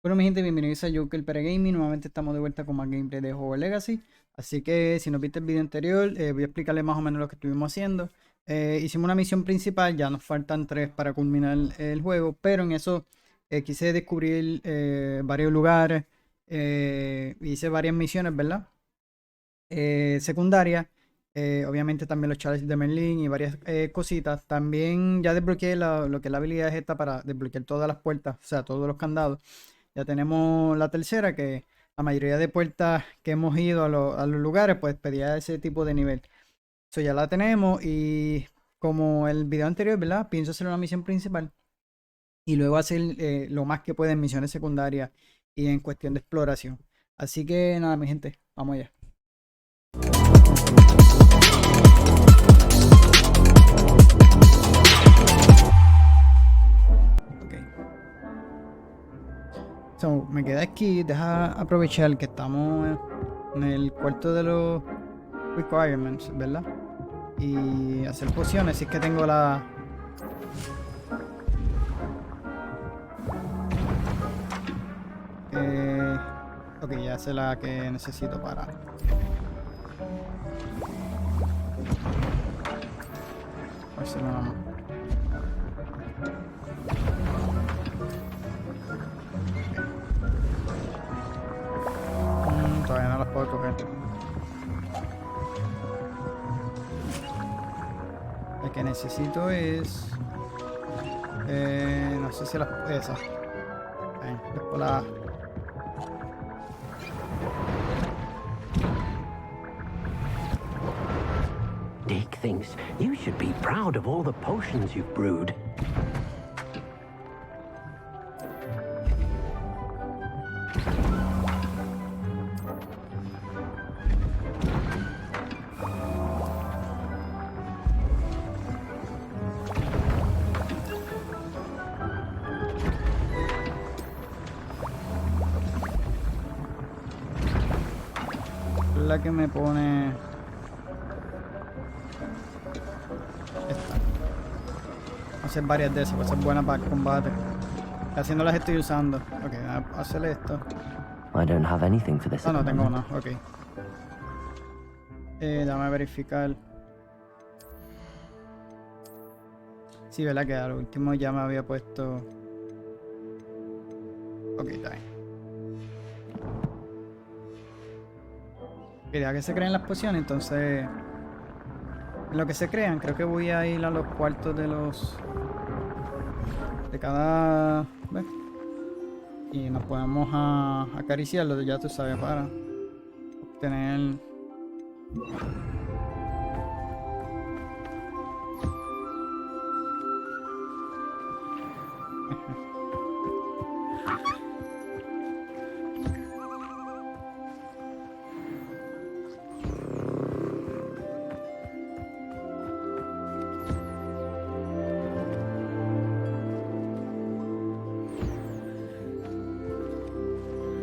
Bueno, mi gente, bienvenidos a Joker para Gaming. Nuevamente estamos de vuelta con más gameplay de Juego Legacy. Así que si no viste el video anterior, voy a explicarles más o menos lo que estuvimos haciendo. Hicimos una misión principal, ya nos faltan 3 para culminar el juego, pero en eso quise descubrir varios lugares, hice varias misiones, ¿verdad? Secundarias. Obviamente también los challenges de Merlin y varias cositas. También ya desbloqueé lo que es la habilidad esta para desbloquear todas las puertas, o sea, todos los candados. Ya tenemos la tercera, que la mayoría de puertas que hemos ido a los lugares, pues pedía ese tipo de nivel. Eso ya la tenemos y como el video anterior, ¿verdad? Pienso hacer una misión principal y luego hacer lo más que pueda en misiones secundarias y en cuestión de exploración. Así que nada, mi gente, vamos allá. Ok. So, me queda aquí, deja aprovechar que estamos en el cuarto de los requirements, ¿verdad? Y hacer pociones, si es que tengo la... ok, ya sé la que necesito para... A ver si no vamos. Todavía no las puedo coger. La que necesito es... no sé si las... Esa. Después la... Dick thinks you should be proud of all the potions you've brewed. La que me pone... Esta. Voy a hacer varias de esas, va a ser buena para el combate. Casi no las estoy usando. Ok, voy a hacer esto. I don't have anything for this. No, no tengo una, ok. Dame verificar. Sí, ¿verdad? Que al último ya me había puesto... Ok, está bien. Quería que se creen las pociones, entonces... En lo que se crean, creo que voy a ir a los cuartos de los... De cada... ¿ves? Y nos podemos acariciarlo, ya tú sabes, para obtener...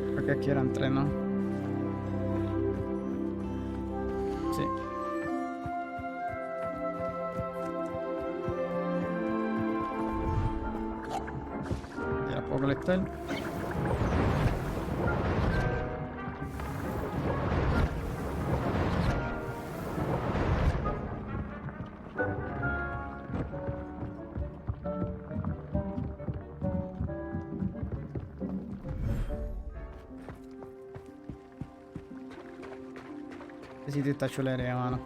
Creo que aquí eran 3, ¿no? Sí. Ya las puedo colectar. Este sitio está chulería, mano.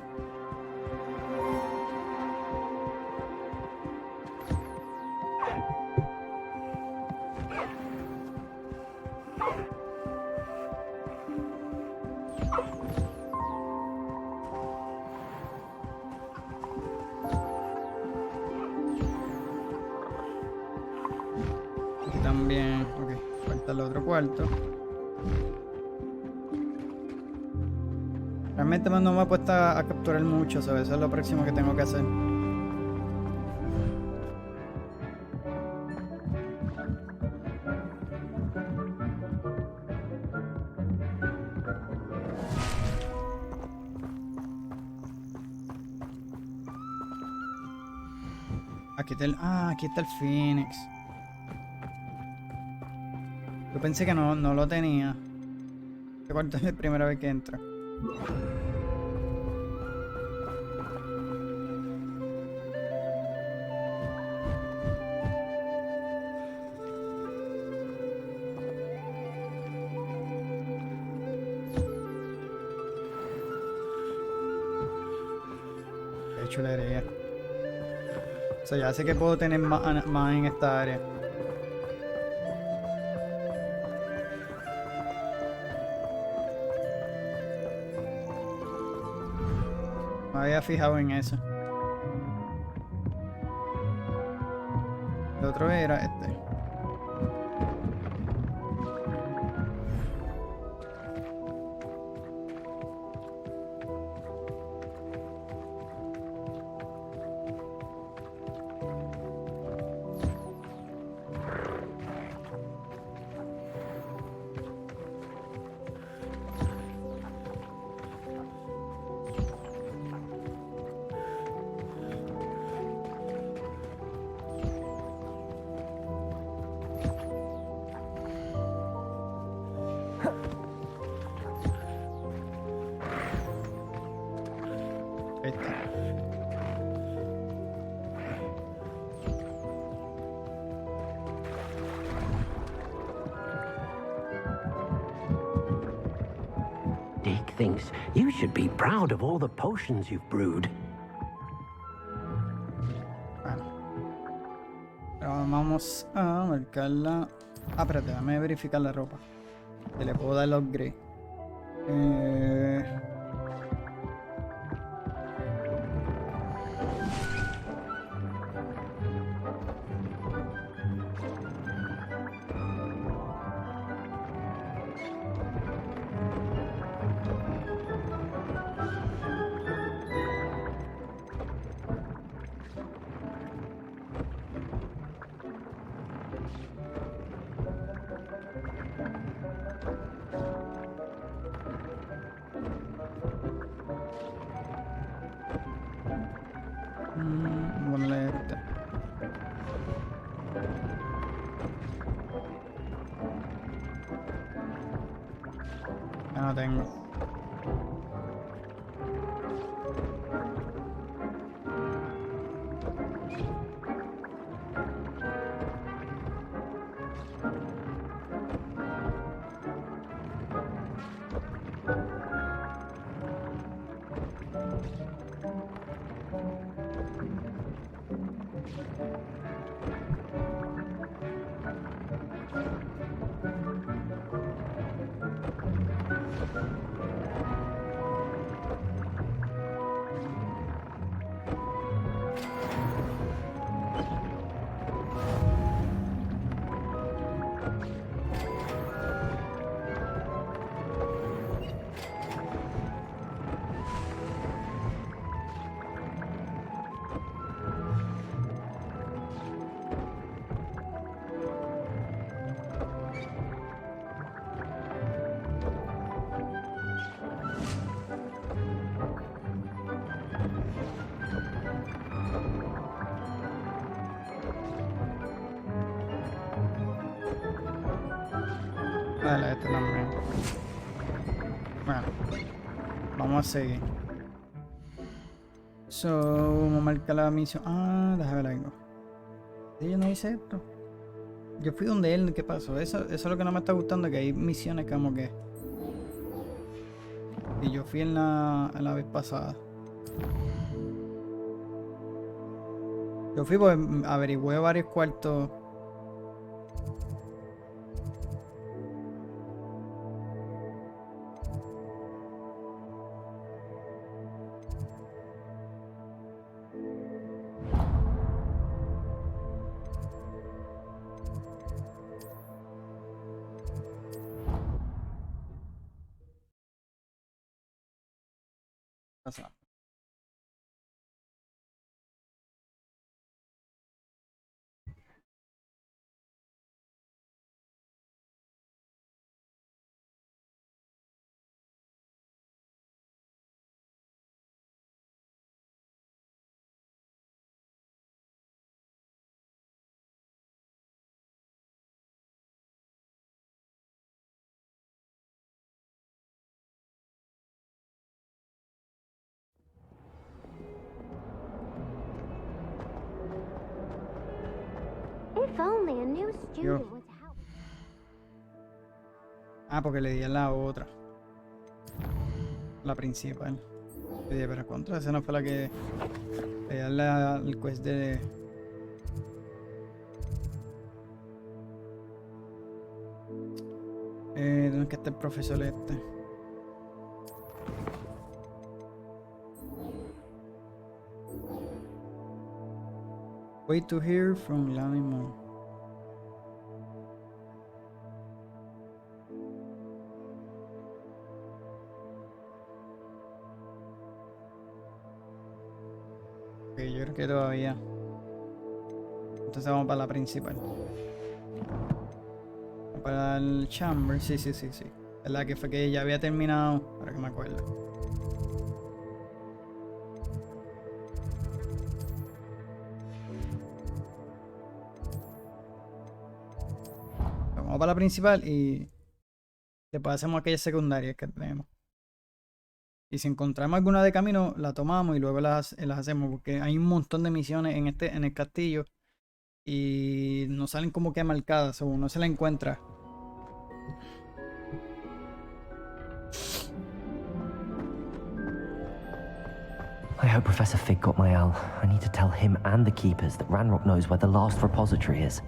Aquí también. Ok, falta el otro cuarto. Realmente no me he puesto a capturar mucho, ¿sabes? Eso es lo próximo que tengo que hacer. Aquí está el Phoenix. Yo pensé que no lo tenía. Este cuarto es la primera vez que entro. Qué chulería. O sea, ya sé que puedo tener más en esta área. Me había fijado en eso. El otro era este. Ahí está. Dick thinks you should be proud of all the potions you've brewed. Bueno. Ahora vamos a marcarla. Ah, espérate, déjame verificar la ropa. Que le puedo dar el upgrade. Ponerle este. Ya no tengo. Dale, este también. Bueno, vamos a seguir. Vamos a marcar la misión. Ah, déjame ver algo. Sí, yo no hice esto. Yo fui donde él, ¿qué pasó? Eso es lo que no me está gustando, que hay misiones como que. Y yo fui en la vez pasada. Yo fui porque averigüé varios cuartos. Pasadas. only a new Yo. student would help. Ah, porque le di a la otra. La principal. Le dije, pero contra, esa no fue la que... Le di al quest de... ¿Dónde es que está el profesor este? Wait to hear from Lamimo. Ok, yo creo que todavía. Entonces vamos para la principal. Para el chamber, sí. Es la que fue que ya había terminado, para que me acuerdo. Vamos para la principal y después hacemos aquellas secundarias que tenemos. Y si encontramos alguna de camino, la tomamos y luego las hacemos, porque hay un montón de misiones en el castillo y no salen como que marcadas, o uno se la encuentra. I hope Professor Fig got my owl. I need to tell him and the keepers that Ranrock knows where the last repository is.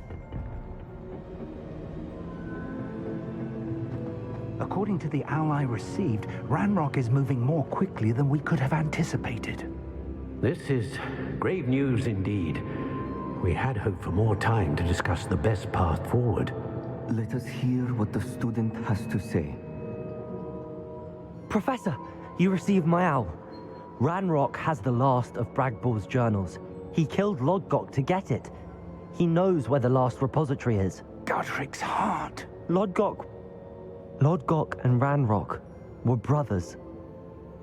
According to the owl I received, Ranrock is moving more quickly than we could have anticipated. This is grave news indeed. We had hoped for more time to discuss the best path forward. Let us hear what the student has to say. Professor, you received my owl. Ranrock has the last of Bragbor's journals. He killed Lodgok to get it. He knows where the last repository is. Godric's heart. Lodgok and Ranrock were brothers.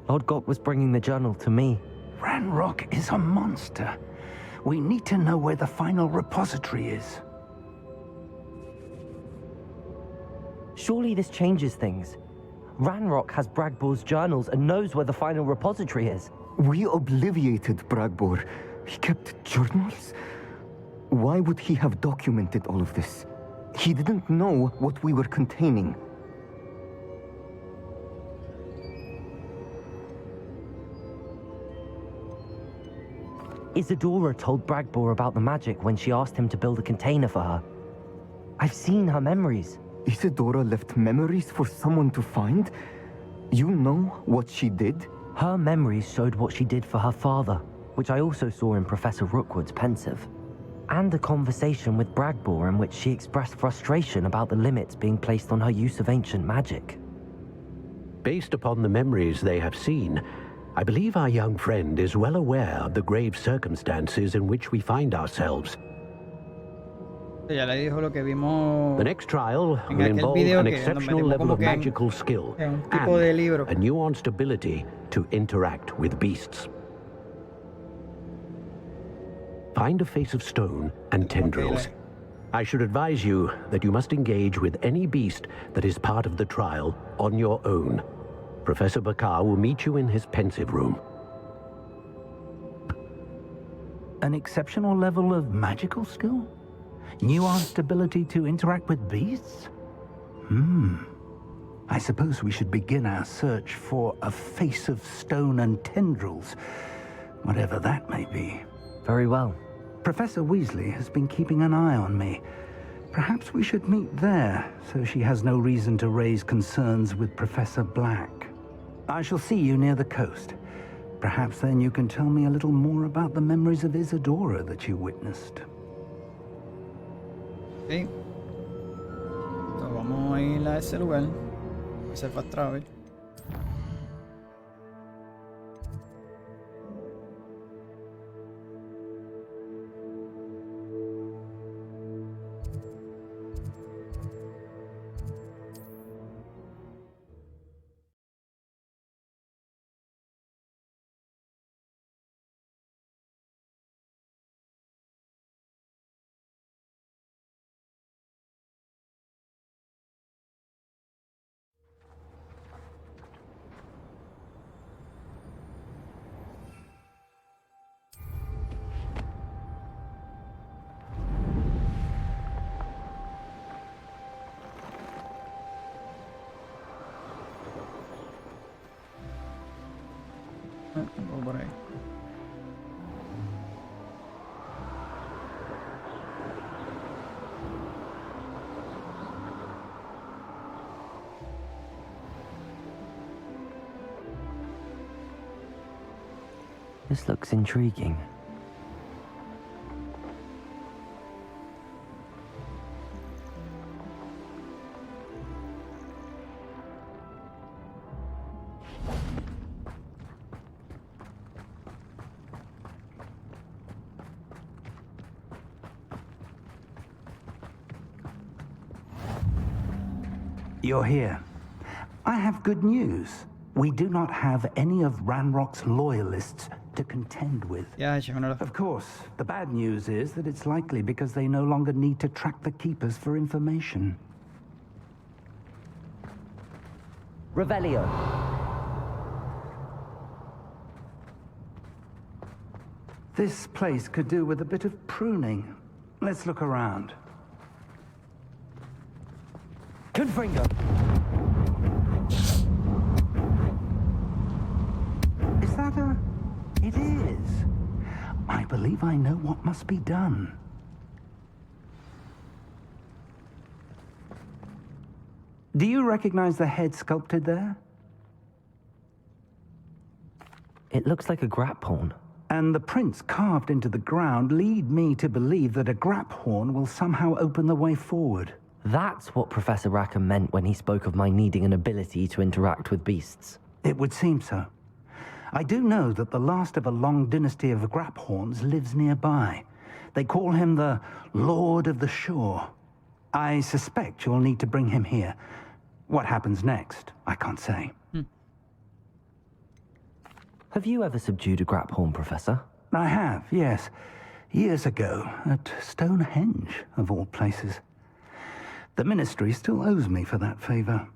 Lodgok was bringing the journal to me. Ranrock is a monster. We need to know where the final repository is. Surely this changes things. Ranrock has Bragbor's journals and knows where the final repository is. We obliviated Bragbor. He kept journals? Why would he have documented all of this? He didn't know what we were containing. Isadora told Bragbor about the magic when she asked him to build a container for her. I've seen her memories. Isadora left memories for someone to find? You know what she did? Her memories showed what she did for her father, which I also saw in Professor Rookwood's pensive. And a conversation with Bragbor in which she expressed frustration about the limits being placed on her use of ancient magic. Based upon the memories they have seen, I believe our young friend is well aware of the grave circumstances in which we find ourselves. Ya le dijo lo que vimos The next trial en will aquel involve video an que nos exceptional metimos level como of que magical skill en un tipo de and libro. a nuanced ability to interact with beasts. Find a face of stone and tendrils. Okay, I should advise you that you must engage with any beast that is part of the trial on your own. Professor Bakar will meet you in his pensive room. An exceptional level of magical skill? Nuanced ability to interact with beasts? I suppose we should begin our search for a face of stone and tendrils, whatever that may be. Very well. Professor Weasley has been keeping an eye on me. Perhaps we should meet there, so she has no reason to raise concerns with Professor Black. I shall see you near the coast. Perhaps then you can tell me a little more about the memories of Isadora that you witnessed. Sí. Entonces vamos a ir a ese lugar. Hacer fast travel. Tengo por ahí. This looks intriguing. You're here. I have good news. We do not have any of Ranrock's loyalists to contend with. Ya, che, uno Of course, the bad news is that it's likely because they no longer need to track the Keepers for information. Revelio. This place could do with a bit of pruning. Let's look around. Confringo. Is that a... It is. I believe I know what must be done. Do you recognize the head sculpted there? It looks like a grap horn. And the prints carved into the ground lead me to believe that a grap horn will somehow open the way forward. That's what Professor Rackham meant when he spoke of my needing an ability to interact with beasts. It would seem so. I do know that the last of a long dynasty of Graphorns lives nearby. They call him the Lord of the Shore. I suspect you'll need to bring him here. What happens next, I can't say. Have you ever subdued a Graphorn, Professor? I have, yes. Years ago, at Stonehenge, of all places. The Ministry still owes me for that favor.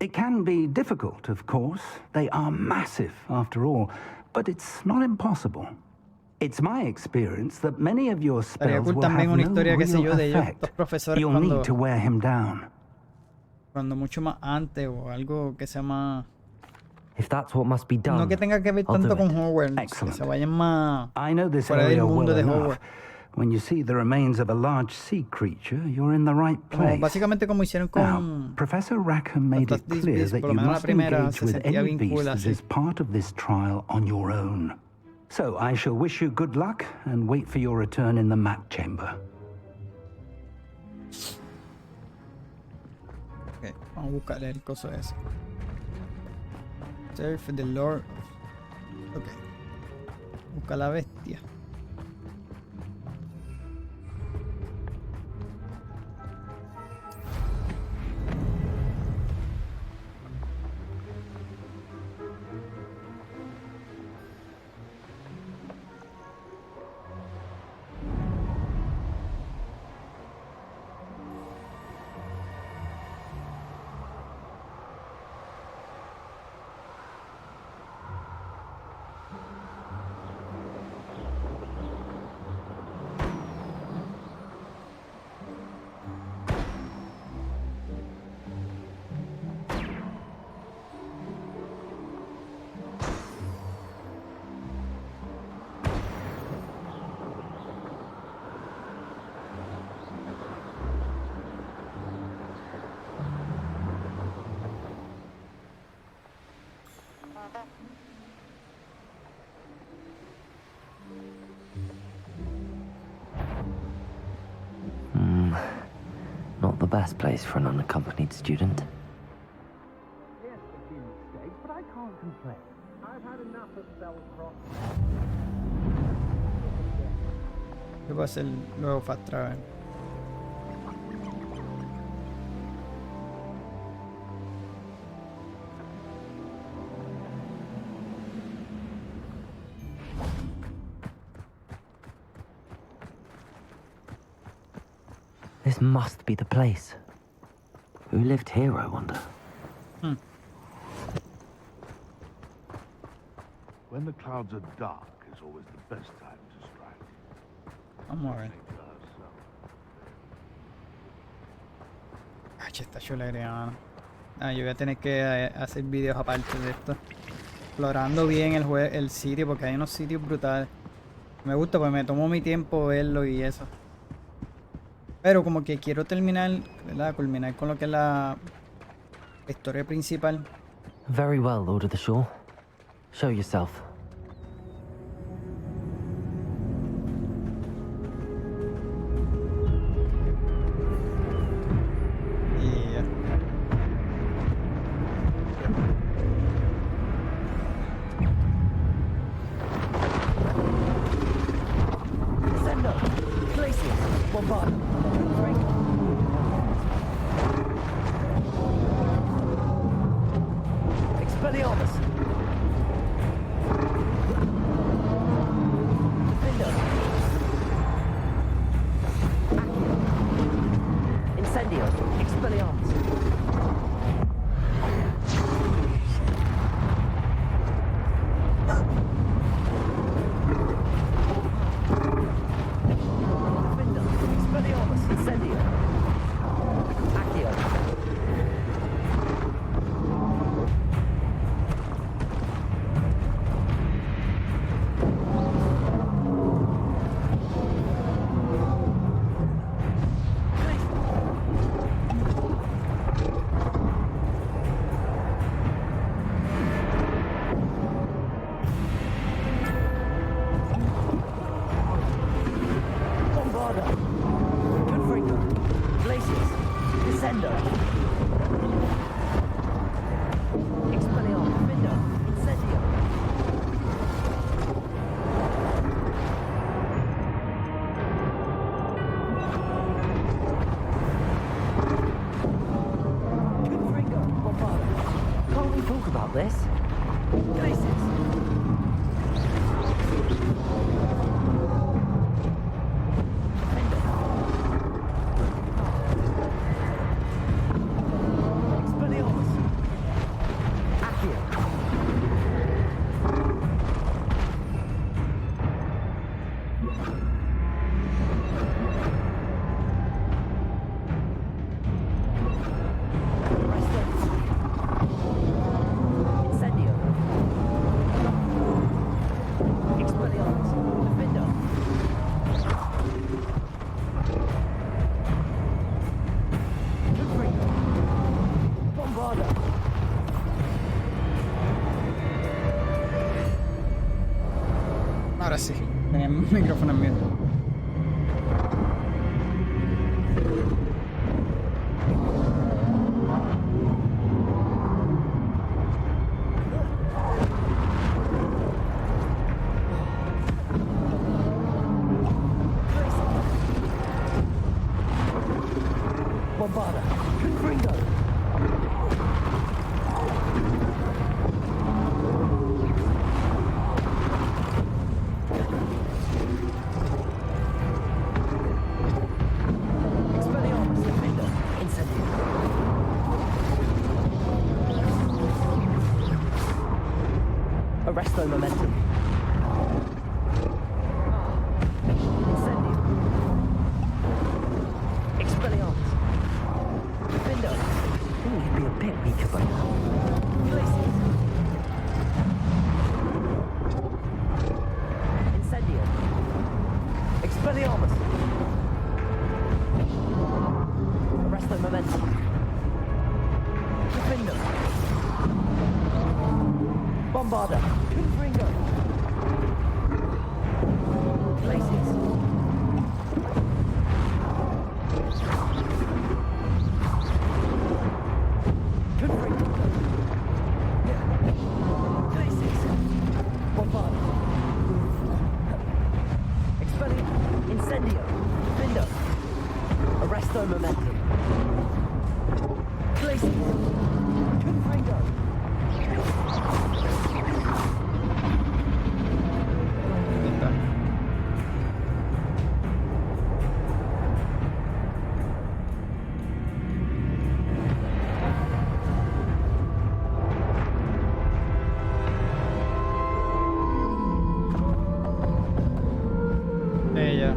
It can be difficult, of course. They are massive, after all, but it's not impossible. It's my experience that many of your Estaría spells cool will también have una no historia, qué sé yo, real de ellos, effect. estos profesores You'll need to wear him down. cuando mucho más antes o algo que sea más... If that's what must be done, No que tenga que ver I'll tanto do it. con Hogwarts, que Excellent. se vayan más I know this fuera del area mundo well de enough. Hogwarts. When you see the remains of a large sea creature, you're in the right Como, place. básicamente como hicieron Now, con... Professor Rackham made it Fantastic clear Beasts, that por lo you menos la must primera engage se with sentía any bien cool beast that así. is part of this trial on your own. So I shall wish you good luck and wait for your return in the map chamber. Ok, vamos a buscar el coso ese. Surf the Lord. Ok. Busca la bestia. Not the best place for an unaccompanied student. Yes, a few mistakes, but I can't complain. I've had enough of Belcroft. ¿Qué va a hacer luego Fast Travel? This must be the place. Who lived here, I wonder? When the clouds are dark is always the best time to strike. Vamos a ver. Think to herself. Ay, che, está chulería, mano. Ah, yo voy a tener que hacer videos aparte de esto. explorando bien el sitio, porque hay unos sitios brutales. Me gusta, pues me tomo mi tiempo verlo y eso. Pero como que quiero terminar, ¿verdad? Culminar con lo que es la historia principal. Very well, Lord of the Shore. Show yourself. Y ya. Sendo, Glacier, Bombard, Expelliarmus, Defender, Accio, Incendio, Expelliarmus. Defender, Expelliarmus, Incendio, Accio. Bombarda, Confringo, Glacius, Descendo, Expelliarmus, Defender, Incendio. Confringo, Bombarda, Can't we talk about this? Glacius. Expelliarmus. Accio. Resto. Incendio. Expelliarmus. Defender. Confringo. Bombarda. Ahora sí, tenía el micrófono en mute. Bombarda. Confringo. Expelliarmus. Defender. Incendio. Arresto momentum. Incendio. Expelliarmus. Defender. Ooh, you'd be a bit weaker by now. Glacius. Incendio. Expelliarmus. Arresto momentum. Defender. Bombarda. Confringo. Glacius. Confringo. Glacius. Bombarda. Expelliarmus. Incendio. Defender. Arresto momentum. Glacius. Confringo. Ya.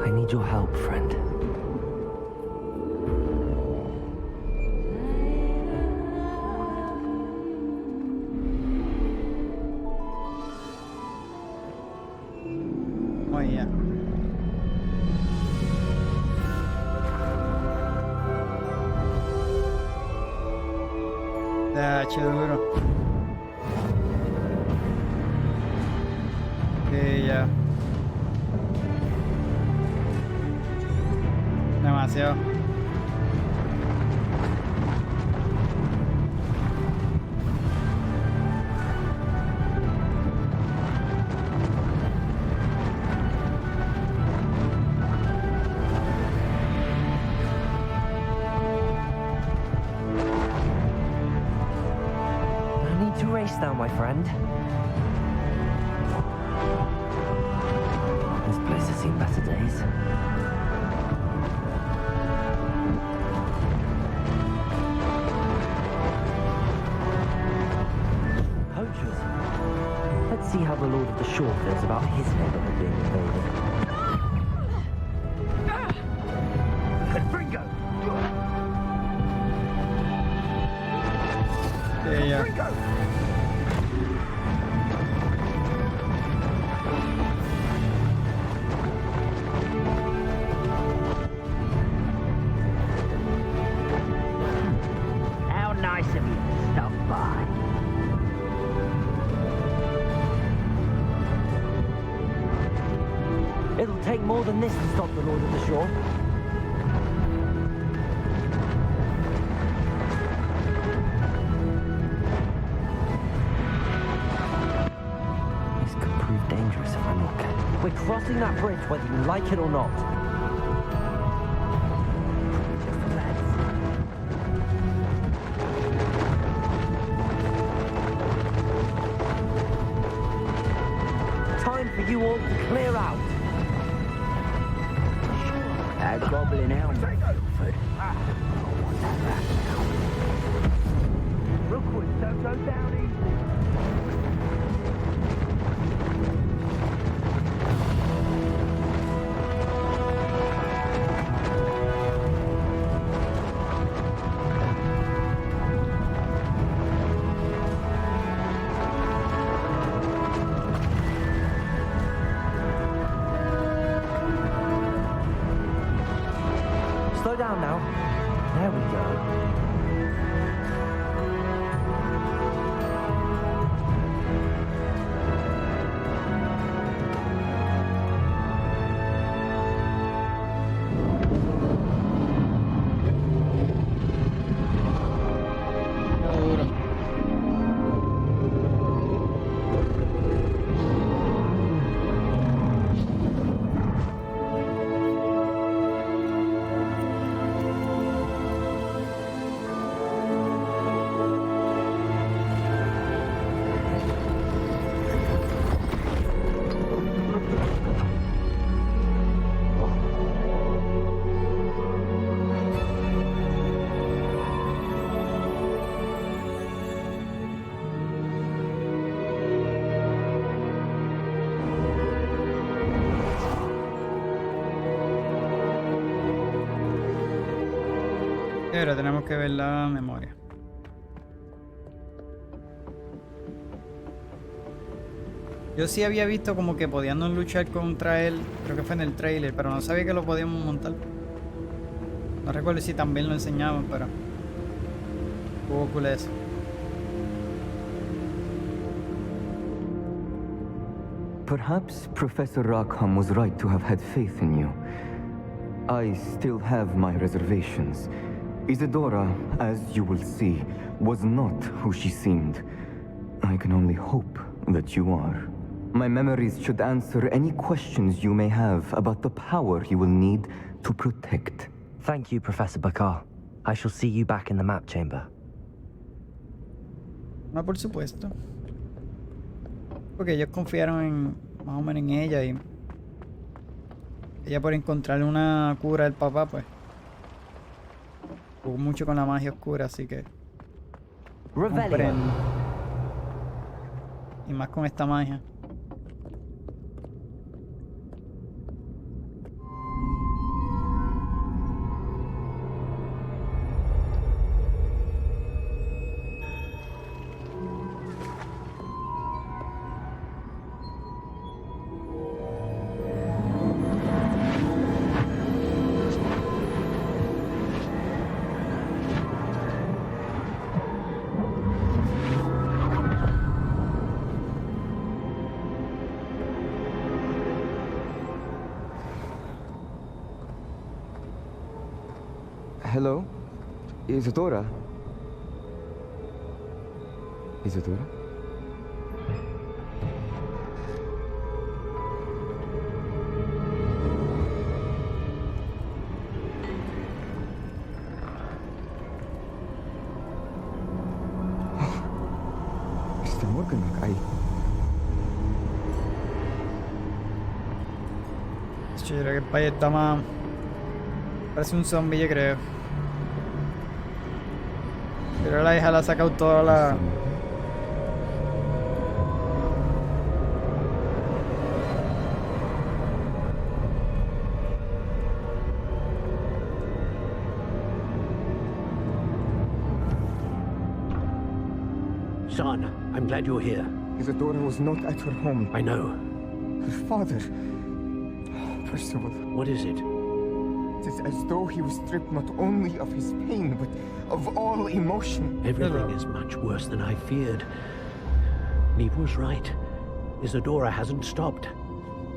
I need your help, friend. ya. Che duro. Ya. Demasiado. No need to race now, my friend. This place has seen better days. Poachers. Let's see how the Lord of the Shore feels about his neighborhood being invaded. Bingo! Ya. Bingo! How nice of you to stop by. It'll take more than this to stop the Lord of the Shore. This could prove dangerous if I'm not careful. We're crossing that bridge whether you like it or not. Time for you all to clear out. That goblin helmet. Rookwood, don't go down easy. Slow down now. There we go. Qué duro. Y ahora tenemos que ver la memoria. Yo sí había visto como que podíamos luchar contra él, creo que fue en el trailer, pero no sabía que lo podíamos montar. No recuerdo si también lo enseñaban, pero estuvo cool eso. Perhaps Professor Rackham was right to have had faith in you. I still have my reservations. Isadora, as you will see, was not who she seemed. I can only hope that you are. My memories should answer any questions you may have about the power you will need to protect. Thank you, Professor Bakar. I shall see you back in the map chamber. No, por supuesto. Porque ellos confiaron en, más o menos en ella y ella por encontrarle una cura al papá, pues jugó mucho con la magia oscura, así que comprendo. Y más con esta magia. Hello? Isadora? Isadora? Mr. Morganlock, Yo creo que el país está más... Parece un zombie, yo creo. Pero la hija la ha sacado toda la... Son, I'm glad you're here. Isadora was not at her home. I know. Her father... Percival, What is it? it is as though he was stripped not only of his pain, but of all emotion. Everything is much worse than I feared. Neve was right. Isadora hasn't stopped.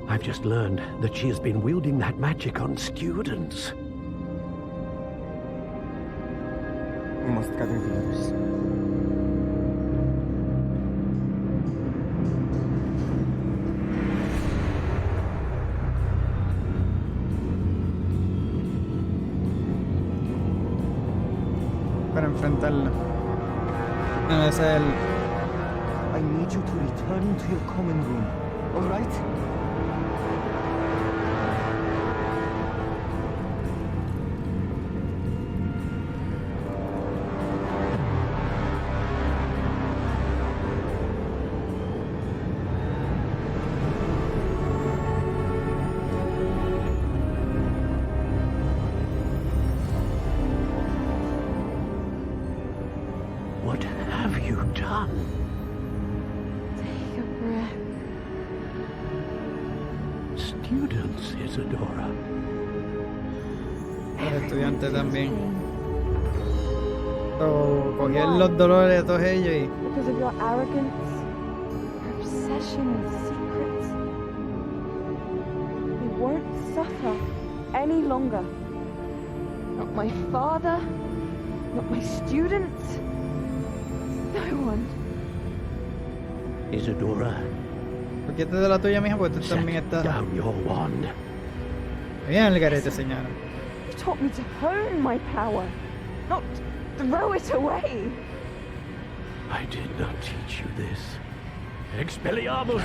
I've just learned that she has been wielding that magic on students. We must gather the others. Para enfrentarla. No, ese es el... I need you to return to your common room, all right? What have you done? Take a breath. Students, Isadora. El estudiante también. So, coger los dolores de todos ellos y... Because of your arrogance, your obsession with secrets. We won't suffer any longer. Not my father, not my students, no one. Isadora, ¿Por qué te da la tuya, mija? Porque tú set también estás... down your wand. Bien el garete, señora. You taught me to hone my power, not throw it away. I did not teach you this. Expelliarmus!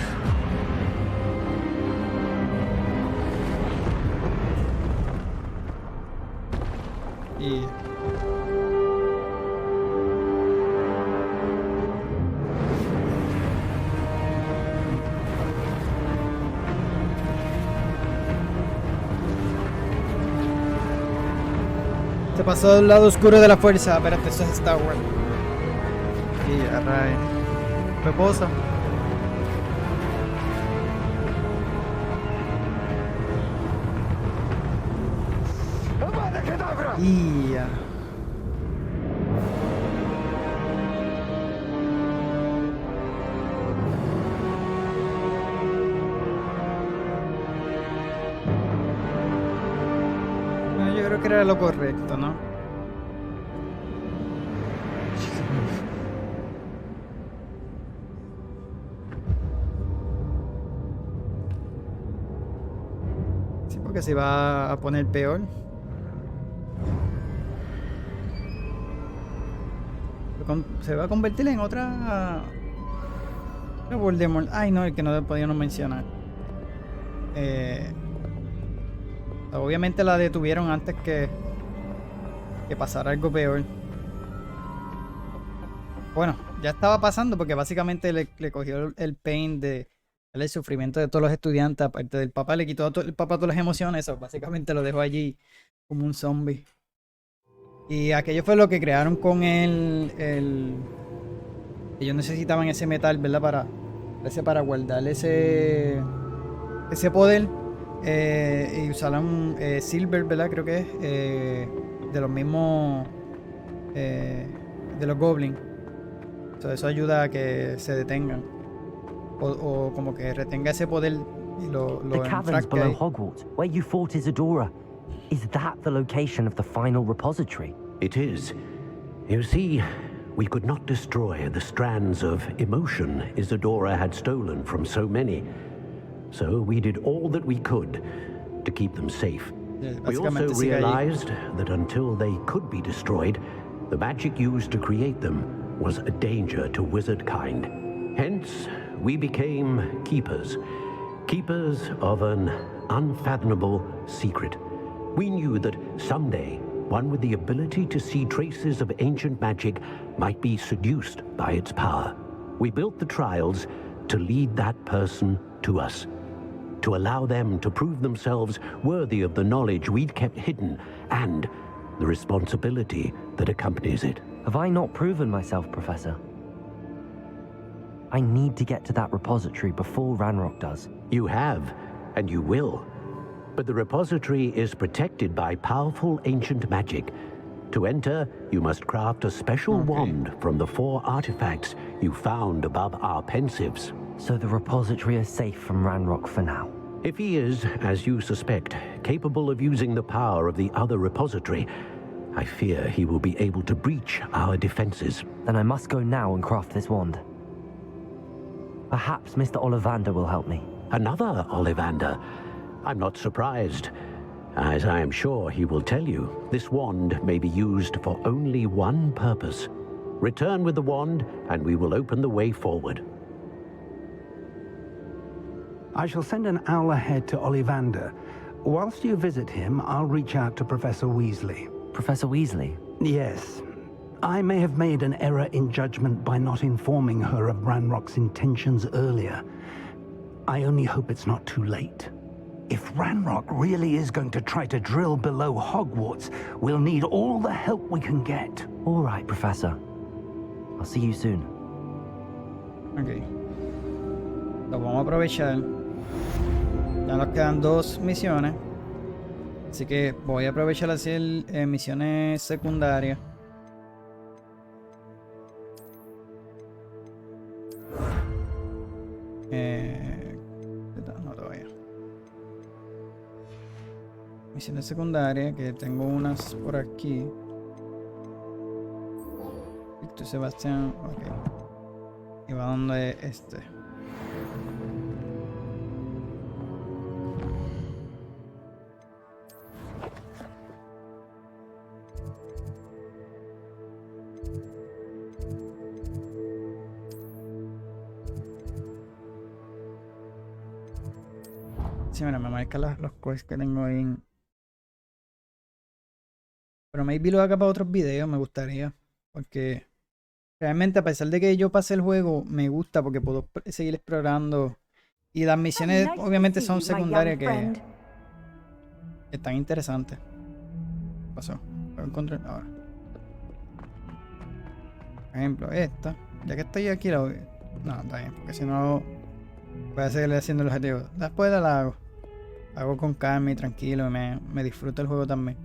Y... Se pasó del lado oscuro de la fuerza. Espérate, eso es Star Wars. Y a rayos. Reposa. Y ya. Bueno, yo creo que era lo correcto, ¿no? Sí, porque se va a poner peor. Se va a convertir en otra... Voldemort. Ay, no, el que no podíamos mencionar. Obviamente la detuvieron antes que pasara algo peor. Bueno, ya estaba pasando porque básicamente le cogió el pain de el sufrimiento de todos los estudiantes. Aparte del papá, le quitó el papá todas las emociones. Eso, básicamente lo dejó allí como un zombie. Y aquello fue lo que crearon con ellos necesitaban ese metal, ¿verdad? Para guardar ese poder. Y usaron silver, ¿verdad? Creo que es de los mismos de los goblins. So, eso ayuda a que se detengan o como que retenga ese poder y lo The caverns enfrasque below ahí. Hogwarts, where you fought Isadora. Is that the location of the final repository? It is. You see, we could not destroy the strands of emotion Isadora had stolen from so many. So we did all that we could to keep them safe. We also realized that until they could be destroyed, the magic used to create them was a danger to wizard kind. Hence, we became keepers. Keepers of an unfathomable secret. We knew that someday, one with the ability to see traces of ancient magic might be seduced by its power. We built the trials to lead that person to us, to allow them to prove themselves worthy of the knowledge we'd kept hidden and the responsibility that accompanies it. Have I not proven myself, Professor? I need to get to that repository before Ranrock does. You have, and you will. But the repository is protected by powerful ancient magic. To enter, you must craft a special wand from the 4 artifacts you found above our pensives. So the repository is safe from Ranrock for now. If he is, as you suspect, capable of using the power of the other repository, I fear he will be able to breach our defenses. Then I must go now and craft this wand. Perhaps Mr. Ollivander will help me. Another Ollivander? I'm not surprised. As I am sure he will tell you, this wand may be used for only one purpose. Return with the wand, and we will open the way forward. I shall send an owl ahead to Ollivander. Whilst you visit him, I'll reach out to Professor Weasley. Professor Weasley? Yes. I may have made an error in judgment by not informing her of Ranrock's intentions earlier. I only hope it's not too late. If Ranrock really is going to try to drill below Hogwarts, we'll need all the help we can get. All right, Professor. I'll see you soon. Ok. Lo vamos a aprovechar. Ya nos quedan 2 misiones. Así que voy a aprovechar a hacer misiones secundarias. No todavía. Misiones secundarias, que tengo unas por aquí. Víctor Sebastián, ok. Y va donde este. Sí, mira, me marca los quests que tengo ahí. Pero maybe lo haga para otros videos, me gustaría. Porque realmente, a pesar de que yo pase el juego, me gusta porque puedo seguir explorando. Y las misiones, obviamente, son secundarias que están interesantes. ¿Qué pasó? Lo encontré ahora. Por ejemplo, esta. Ya que estoy aquí, la voy. No, está bien, porque si no, voy a seguir haciendo el objetivo. Después la hago. Hago con calma y tranquilo, me disfruto el juego también.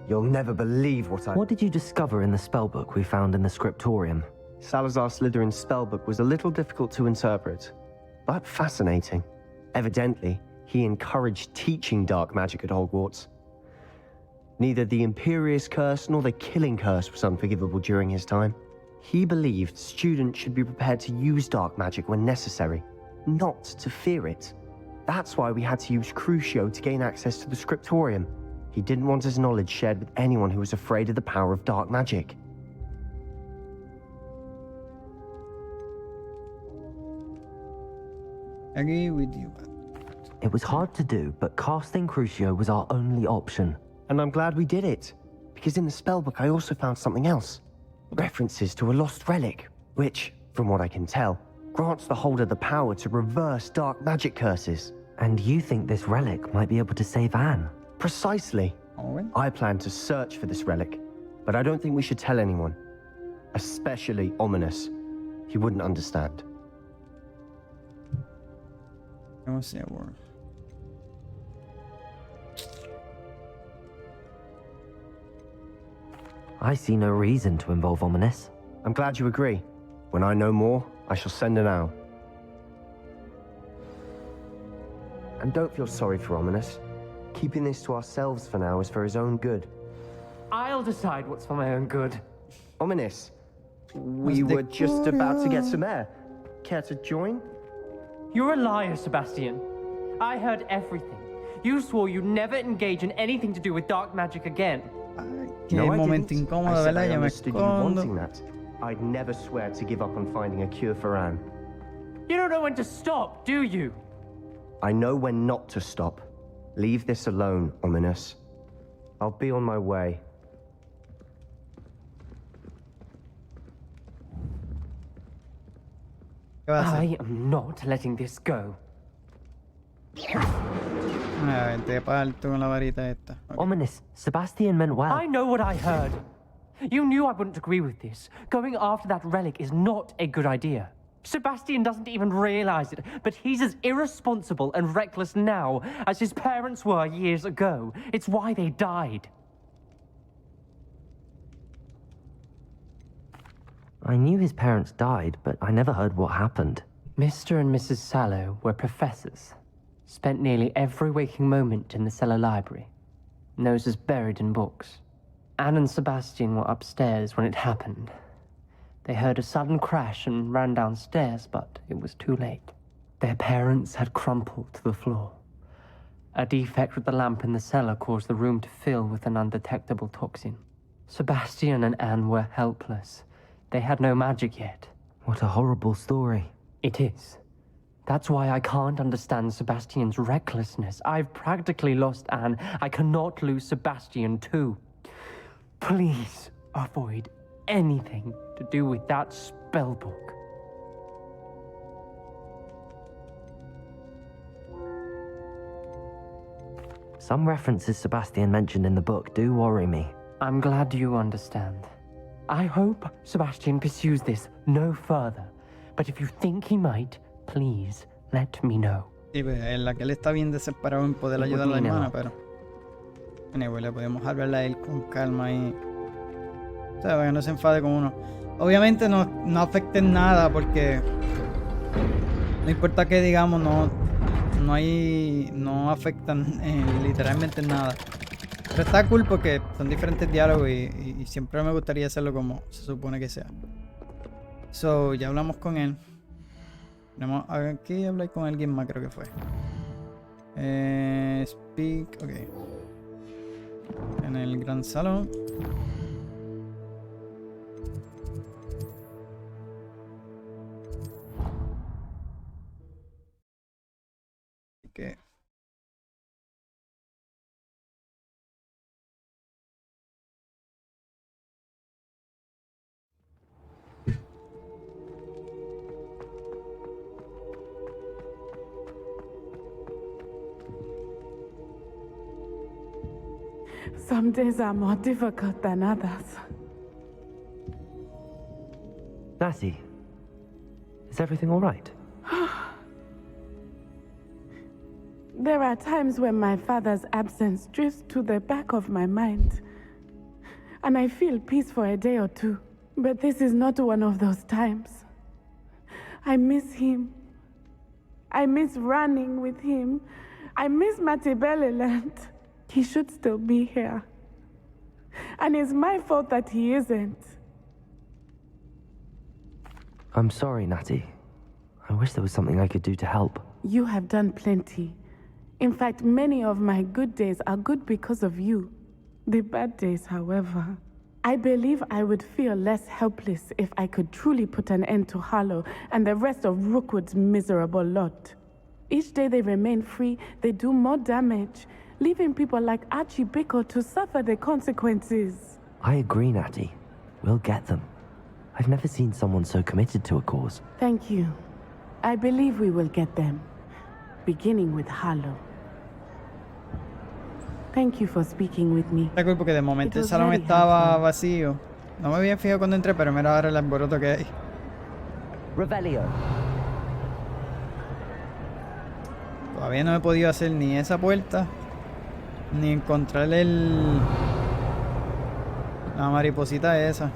You'll never believe What did you discover in the spellbook we found in the scriptorium? Salazar Slytherin's spellbook was a little difficult to interpret, but fascinating. Evidently, he encouraged teaching dark magic at Hogwarts. Neither the Imperious Curse nor the Killing Curse was unforgivable during his time. He believed students should be prepared to use dark magic when necessary, not to fear it. That's why we had to use Crucio to gain access to the scriptorium. He didn't want his knowledge shared with anyone who was afraid of the power of dark magic. Agree with you. It was hard to do, but casting Crucio was our only option. And I'm glad we did it, because in the spellbook I also found something else. References to a lost relic, which, from what I can tell, grants the holder the power to reverse dark magic curses. And you think this relic might be able to save Anne? Precisely. Owen? I plan to search for this relic, but I don't think we should tell anyone. Especially Ominous. He wouldn't understand. Vamos a ver. I see no reason to involve Ominous. I'm glad you agree. When I know more, I shall send an owl. And don't feel sorry for Ominous. Keeping this to ourselves for now is for his own good. I'll decide what's for my own good. Ominous, we were just about to get some air. Care to join? You're a liar, Sebastian. I heard everything. You swore you'd never engage in anything to do with dark magic again. Qué momento incómodo, I said ¿verdad? I Ya me understood you wanting escondo. that. I'd never swear to give up on finding a cure for Anne. You don't know when to stop, do you? I know when not to stop. Leave this alone, Ominous. I'll be on my way. ¿Qué va a hacer? I am not letting this go. Te parto con la varita esta. Ok. Ominous, Sebastian meant well. I know what I heard. You knew I wouldn't agree with this. Going after that relic is not a good idea. Sebastian doesn't even realize it, but he's as irresponsible and reckless now as his parents were years ago. It's why they died. I knew his parents died, but I never heard what happened. Mr. and Mrs. Sallow were professors. Spent nearly every waking moment in the cellar library. Noses buried in books. Anne and Sebastian were upstairs when it happened. They heard a sudden crash and ran downstairs, but it was too late. Their parents had crumpled to the floor. A defect with the lamp in the cellar caused the room to fill with an undetectable toxin. Sebastian and Anne were helpless. They had no magic yet. What a horrible story. It is. That's why I can't understand Sebastian's recklessness. I've practically lost Anne. I cannot lose Sebastian too. Please avoid anything to do with that spellbook. Some references Sebastian mentioned in the book do worry me. I'm glad you understand. I hope Sebastian pursues this no further. But if you think he might, please let me know. Sí, pues en la que él está bien desesperado en poder ayudar a la hermana, pero anyway, le podemos hablarle a él con calma y o sea, para que no se enfade con uno. Obviamente no afecta en nada porque no importa que digamos, no afectan literalmente en nada. Pero está cool porque son diferentes diálogos y siempre me gustaría hacerlo como se supone que sea. So, ya hablamos con él. Tenemos aquí hablar con alguien más, creo que fue. Speak, ok. En el gran salón. Okay. Some days are more difficult than others. Natty, is everything all right? There are times when my father's absence drifts to the back of my mind, and I feel peace for a day or two. But this is not one of those times. I miss him. I miss running with him. I miss Matibeleland. He should still be here. And it's my fault that he isn't. I'm sorry, Natty. I wish there was something I could do to help. You have done plenty. In fact, many of my good days are good because of you. The bad days, however. I believe I would feel less helpless if I could truly put an end to Harlow and the rest of Rookwood's miserable lot. Each day they remain free, they do more damage, leaving people like Archie Bickle to suffer the consequences. I agree, Natty. We'll get them. I've never seen someone so committed to a cause. Thank you. I believe we will get them, beginning with Harlow. Thank you for speaking with me. Está cool porque de momento el salón estaba vacío. No me había fijado cuando entré, pero mira ahora el alboroto que hay. Revelio. Todavía no he podido hacer ni esa puerta, ni encontrar la mariposita esa.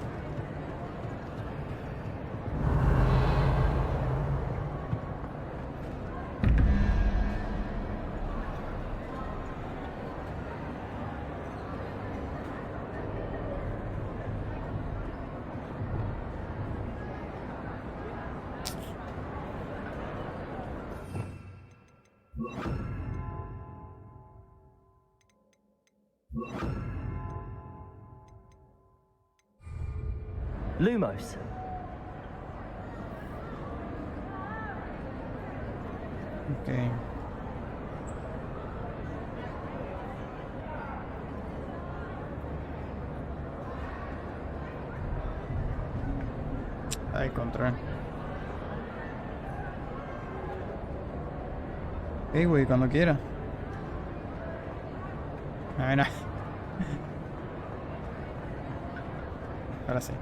Lumos. Okay. Ahí encontré. Hey, güey, cuando quiera. A ver, ahora sí.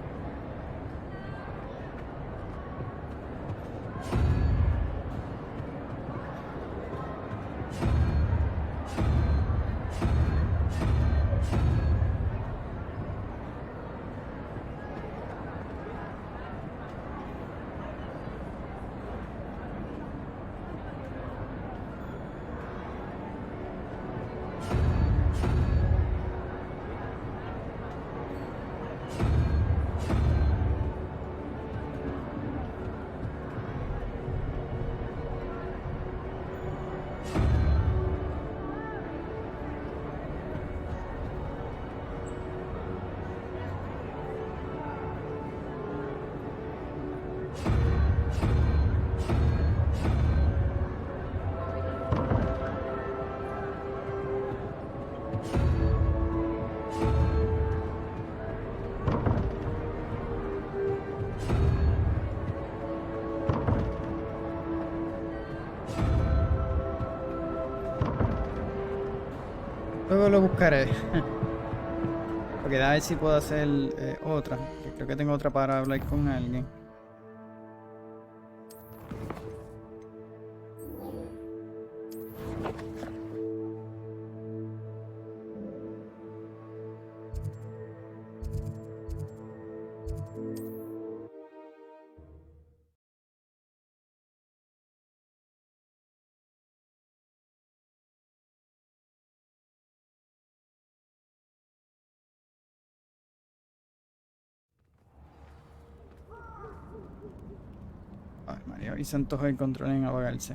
Luego lo buscaré. Porque a ver si puedo hacer otra. Que creo que tengo otra para hablar con alguien. Ay, María, y se antoja el control en apagarse.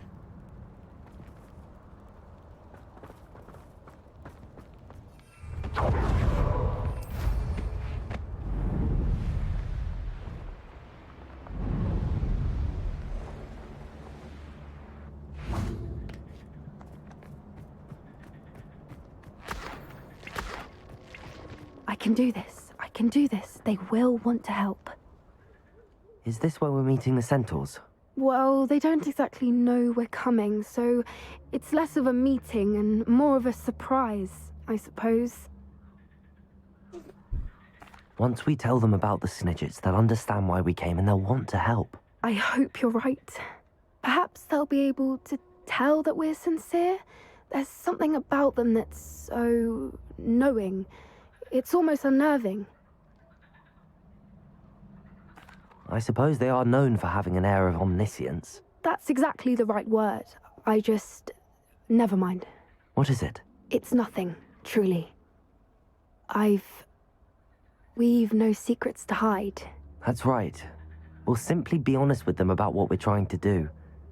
I can do this. I can do this. They will want to help. Is this where we're meeting the centaurs? Well, they don't exactly know we're coming, so it's less of a meeting and more of a surprise, I suppose. Once we tell them about the Snidgets, they'll understand why we came and they'll want to help. I hope you're right. Perhaps they'll be able to tell that we're sincere. There's something about them that's so knowing. It's almost unnerving. I suppose they are known for having an air of omniscience. That's exactly the right word. I just... never mind. What is it? It's nothing, truly. We've no secrets to hide. That's right. We'll simply be honest with them about what we're trying to do.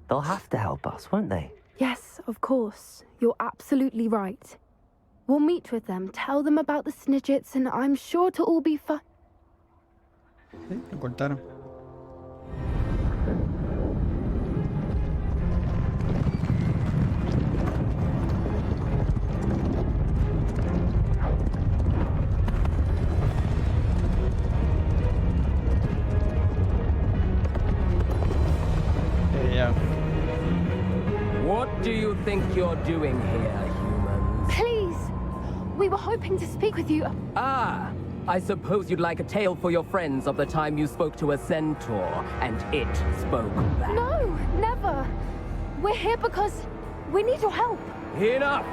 They'll have to help us, won't they? Yes, of course. You're absolutely right. We'll meet with them, tell them about the Snidgets, and I'm sure to all be fine. Sí, lo cortaron. What do you think you're doing here, humans? Please! We were hoping to speak with you. Ah! I suppose you'd like a tale for your friends of the time you spoke to a centaur, and it spoke back. No, never! We're here because... We need your help. Enough!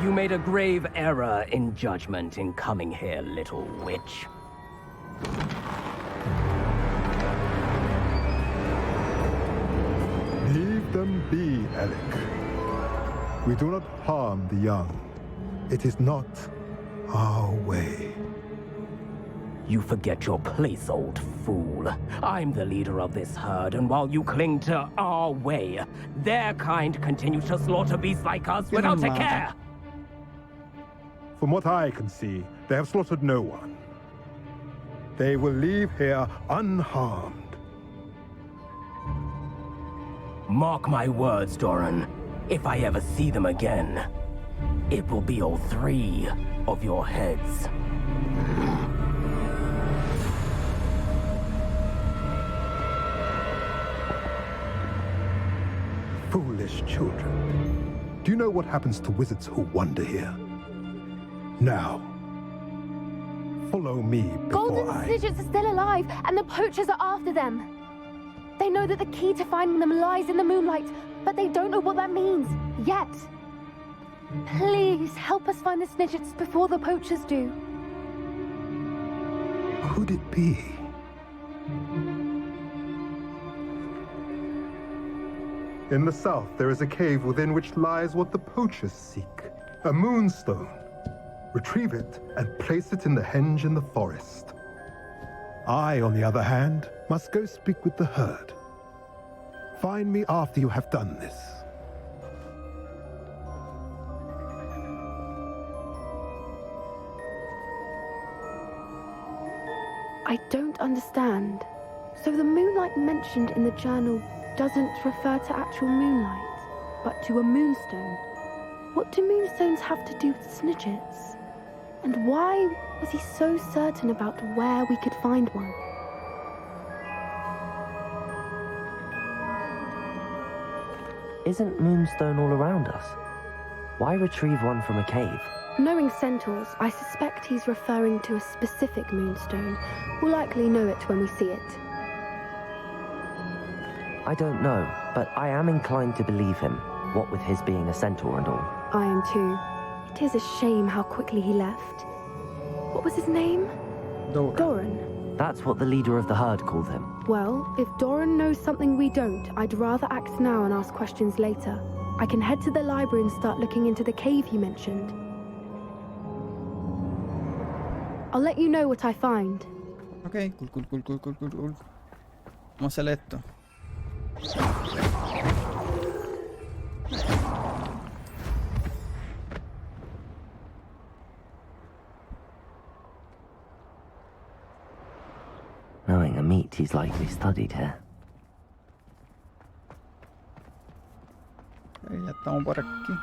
You made a grave error in judgment in coming here, little witch. Leave them be, Alec. We do not harm the young. It is not our way. You forget your place, old fool. I'm the leader of this herd, and while you cling to our way, their kind continue to slaughter beasts like us without a care. From what I can see, they have slaughtered no one. They will leave here unharmed. Mark my words, Doran. If I ever see them again, it will be all 3 of your heads. Foolish children. Do you know what happens to wizards who wander here? Now, follow me before Golden Snidgets are still alive, and the poachers are after them. They know that the key to finding them lies in the moonlight, but they don't know what that means, yet. Please, help us find the Snidgets before the poachers do. Could it be? In the south, there is a cave within which lies what the poachers seek. A moonstone. Retrieve it and place it in the henge in the forest. I, on the other hand, must go speak with the herd. Find me after you have done this. I don't understand. So the moonlight mentioned in the journal doesn't refer to actual moonlight, but to a moonstone. What do moonstones have to do with Snidgets? And why was he so certain about where we could find one? Isn't Moonstone all around us? Why retrieve one from a cave? Knowing centaurs, I suspect he's referring to a specific moonstone. We'll likely know it when we see it. I don't know, but I am inclined to believe him, what with his being a centaur and all. I am too. It is a shame how quickly he left. What was his name? Doran. That's what the leader of the herd called him. Well, if Doran knows something we don't, I'd rather act now and ask questions later. I can head to the library and start looking into the cave he mentioned. I'll let you know what I find. Ok, cool. Vamos a hacer esto. Knowing a meat, he's likely studied here. Ya estamos por aquí.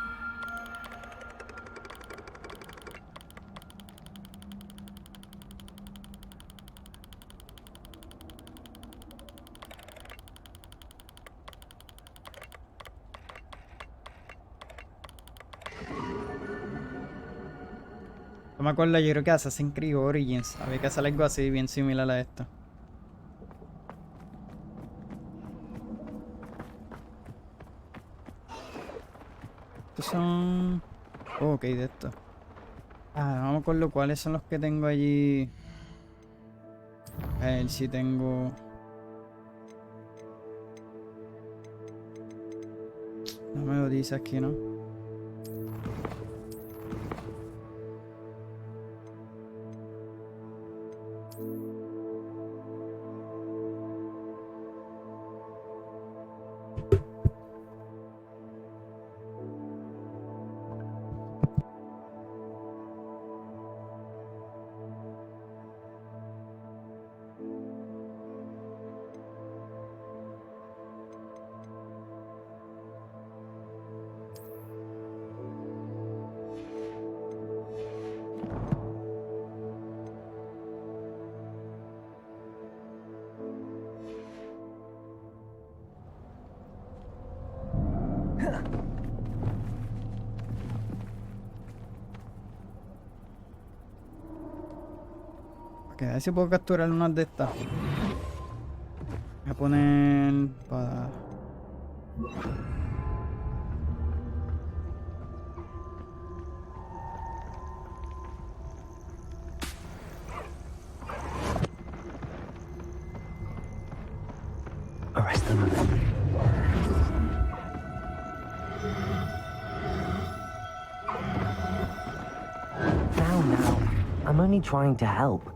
No me acuerdo, yo creo que Assassin's Creed Origins había que hacer algo así bien similar a esto. Estos son... Oh, ok, de esto. Ah, no me acuerdo cuáles son los que tengo allí. A ver si tengo... No me lo dice aquí, ¿no? Ok, a ver si puedo capturar unas de estas. Voy a poner para... Arresto momentum. Now. I'm only trying to help.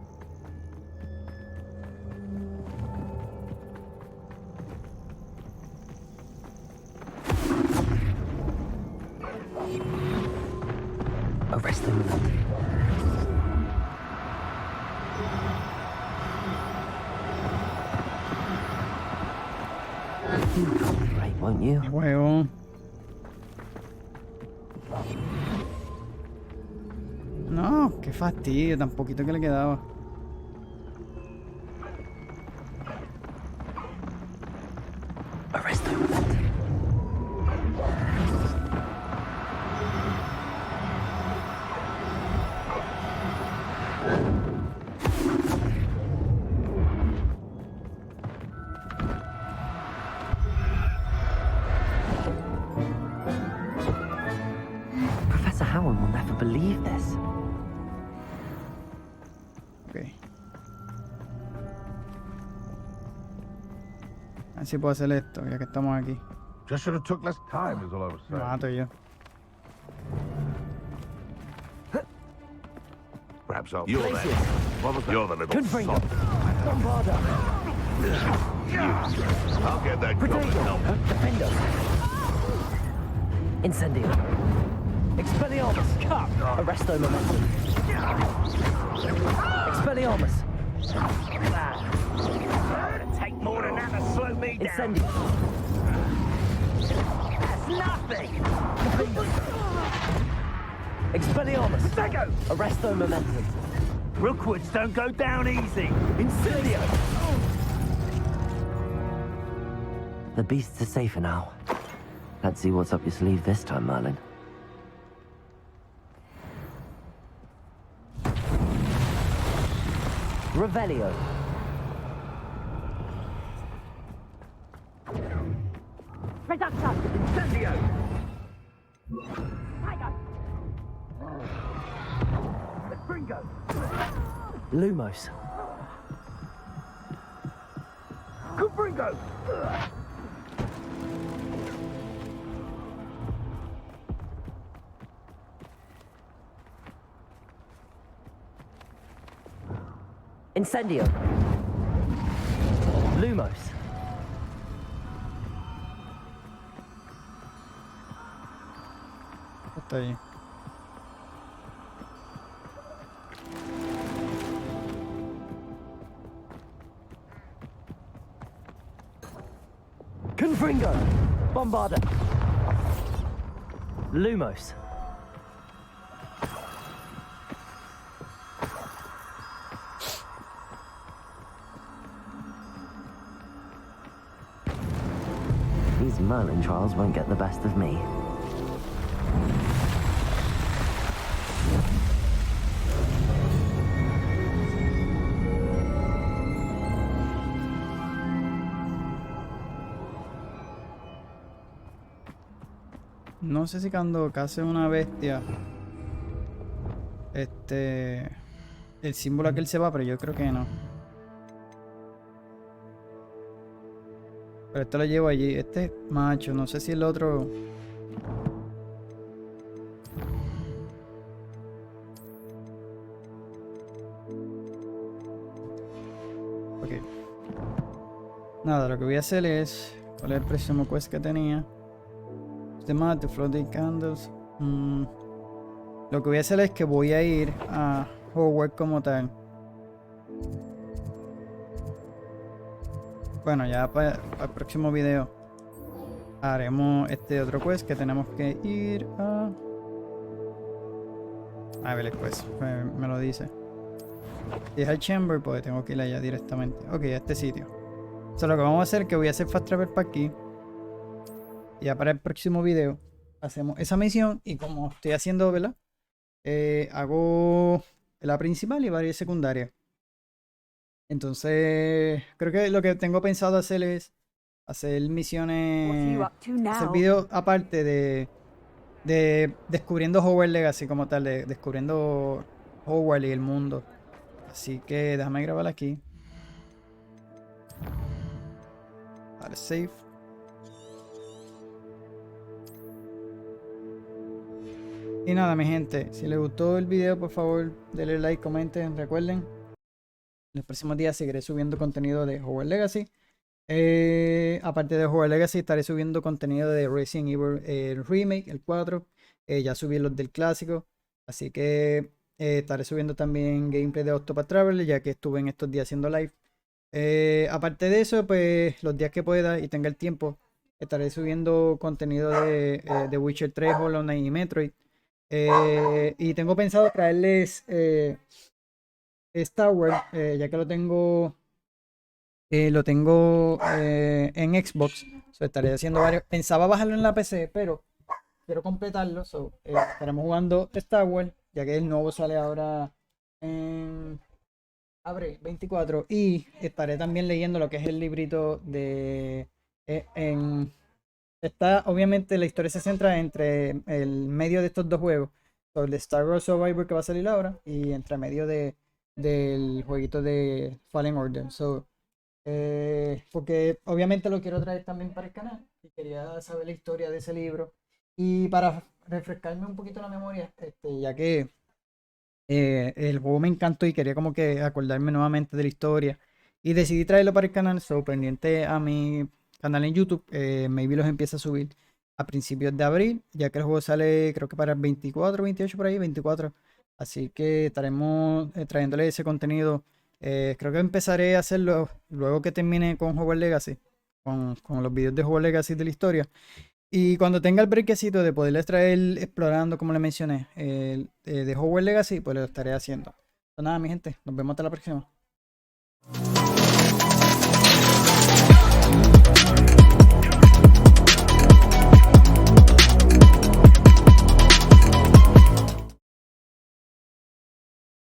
Arresto momentum. You cooperate, won't you? Juego. No, qué fastidio, tan poquito que le quedaba. Arresto momentum. Professor Howard will never believe this. Ok. A ver si puedo hacer esto, ya que estamos aquí. Just should have took less time, is all I was Me saying. mato yo. Perhaps I'll... You're there. What was that? You're the little Confringo. sod. Bombarda. I'll get that goblin help. Defender. Incendio. Expelliarmus. Arresto momentum. Expelliarmus. Take more than that to slow me down. Incendio. That's nothing. Expelliarmus. Sego. Arresto momentum. Rookwoods don't go down easy. Incendio. The beasts are safer now. Let's see what's up your sleeve this time, Merlin. Revelio. Reductor. Incendio. Gringo. Lumos. Gringo. Incendio. Lumos. Está ahí. Confringo. Bombarda. Lumos. These Merlin trials won't get the best of me. No sé si cuando case una bestia, el símbolo aquel se va, pero yo creo que no. Pero esto lo llevo allí. Este es macho, no sé si el otro... Ok. Nada, lo que voy a hacer es... ¿Cuál es el próximo quest que tenía? To floating candles. Lo que voy a hacer es que voy a ir a Hogwarts como tal. Bueno, ya para el próximo video haremos este otro quest que tenemos que ir a ver el quest, me lo dice. Si es al chamber, pues tengo que ir allá directamente. Ok, a este sitio. O sea, lo que vamos a hacer es que voy a hacer fast travel para aquí. Y ya para el próximo video hacemos esa misión y como estoy haciendo, ¿verdad? Hago la principal y varias secundarias. Entonces, creo que lo que tengo pensado hacer es hacer misiones, hacer videos aparte de descubriendo Hogwarts Legacy como tal, de descubriendo Hogwarts y el mundo. Así que déjame grabar aquí. Dale save. Y nada, mi gente, si les gustó el video, por favor, denle like, comenten, recuerden. En los próximos días seguiré subiendo contenido de Hogwarts Legacy. Aparte de Hogwarts Legacy, estaré subiendo contenido de Resident Evil el Remake, el 4. Ya subí los del clásico. Así que estaré subiendo también gameplay de Octopath Traveler, ya que estuve en estos días haciendo live. Aparte de eso, pues los días que pueda y tenga el tiempo, estaré subiendo contenido de Witcher 3, Hollow Knight y Metroid. Y tengo pensado traerles Star Wars, ya que lo tengo en Xbox. Estaré haciendo varios. Pensaba bajarlo en la PC, pero quiero completarlo. Estaremos jugando Star Wars, ya que el nuevo sale ahora en abril 24. Y estaré también leyendo lo que es el librito de. Obviamente la historia se centra entre el medio de estos dos juegos, sobre el Star Wars Survivor que va a salir ahora y entre medio del jueguito de Fallen Order. Porque obviamente lo quiero traer también para el canal y quería saber la historia de ese libro y para refrescarme un poquito la memoria, ya que el juego me encantó y quería como que acordarme nuevamente de la historia y decidí traerlo para el canal. Pendiente a mi canal en YouTube, maybe los empieza a subir a principios de abril, ya que el juego sale creo que para el 24, 28 por ahí, 24. Así que estaremos trayéndole ese contenido. Creo que empezaré a hacerlo luego que termine con Hogwarts Legacy, con los videos de Hogwarts Legacy de la historia. Y cuando tenga el brequecito de poderles traer explorando, como les mencioné, de Hogwarts Legacy, pues lo estaré haciendo. Nada, mi gente, nos vemos hasta la próxima.